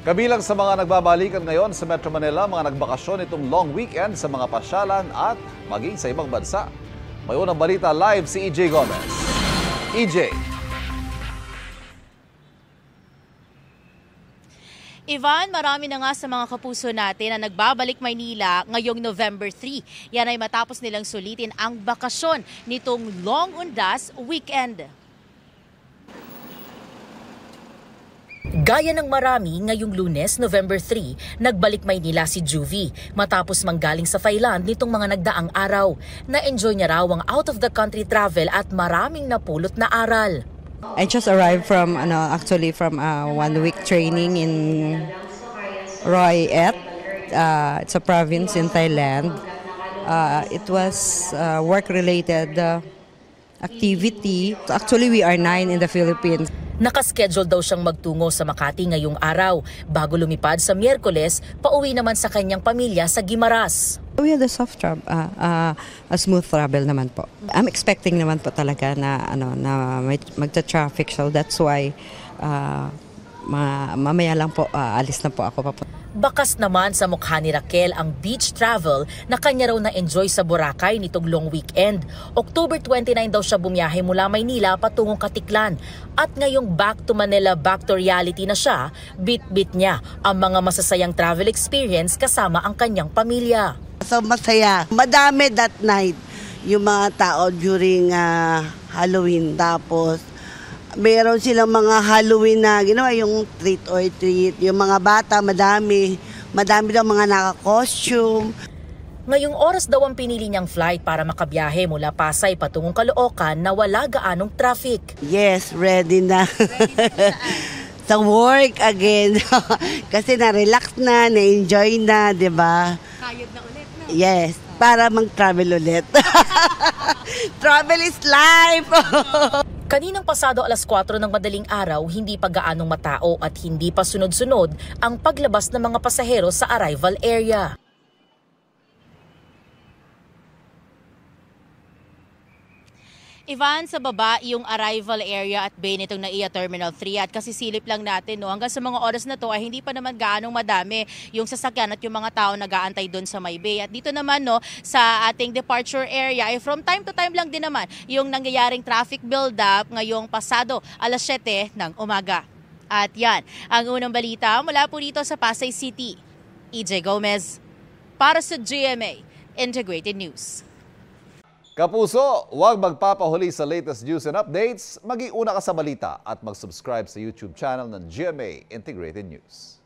Kabilang sa mga nagbabalikan ngayon sa Metro Manila, mga nagbakasyon itong long weekend sa mga pasyalan at maging sa ibang bansa. May unang balita live si EJ Gomez. EJ. Ivan, marami na nga sa mga kapuso natin na nagbabalik Maynila ngayong November 3. Yan ay matapos nilang sulitin ang bakasyon nitong Long Undas Weekend. Gaya ng marami, ngayong Lunes, November 3, nagbalik Maynila si Juvie matapos manggaling sa Thailand nitong mga nagdaang araw. Na-enjoy niya raw ang out-of-the-country travel at maraming napulot na aral. I just arrived from from a 1-week training in Roi Et. It's a province in Thailand. It was work-related activity. Actually, we are 9 in the Philippines. Nakaschedule daw siyang magtungo sa Makati ngayong araw. Bago lumipad sa Miyerkules, pauwi naman sa kanyang pamilya sa Guimaras. We had a soft travel, a smooth travel naman po. I'm expecting naman po talaga na magta-traffic, so that's why mamaya lang po alis na po ako. Bakas naman sa mukha ni Raquel ang beach travel na kanya raw na-enjoy sa Boracay nitong long weekend. October 29 daw siya bumiyahe mula Maynila patungong Katiklan. At ngayong back to Manila, back to reality na siya, bit-bit niya ang mga masasayang travel experience kasama ang kanyang pamilya. So masaya. Madami that night yung mga tao during Halloween. Tapos meron silang mga Halloween na ginawa, yung treat or treat. Yung mga bata, madami daw mga naka-costume. Ngayong oras daw ang pinili niyang flight para makabiyahe mula Pasay patungong Caloocan na wala gaanong traffic. Yes, ready na. Sa work again. Kasi na-relax na, na-enjoy na, di ba? Kayod na ulit, no? Yes, para mag-travel ulit. Travel is life! Kaninang pasado alas 4 ng madaling araw, hindi pa gaanong matao at hindi pa sunod-sunod ang paglabas ng mga pasahero sa arrival area. Ivan, sa baba yung arrival area at bay nitong NAIA Terminal 3 at kasisilip lang natin, no, hanggang sa mga oras na to ay hindi pa naman gaanong madami yung sasakyan at yung mga tao nag-aantay doon sa may bay. At dito naman, no, sa ating departure area ay from time to time lang din naman yung nangyayaring traffic build-up ngayong pasado alas 7 ng umaga. At yan, ang unang balita mula po dito sa Pasay City. EJ Gomez para sa GMA Integrated News. Kapuso, huwag magpapahuli sa latest news and updates. Mag-iuna ka sa balita at mag-subscribe sa YouTube channel ng GMA Integrated News.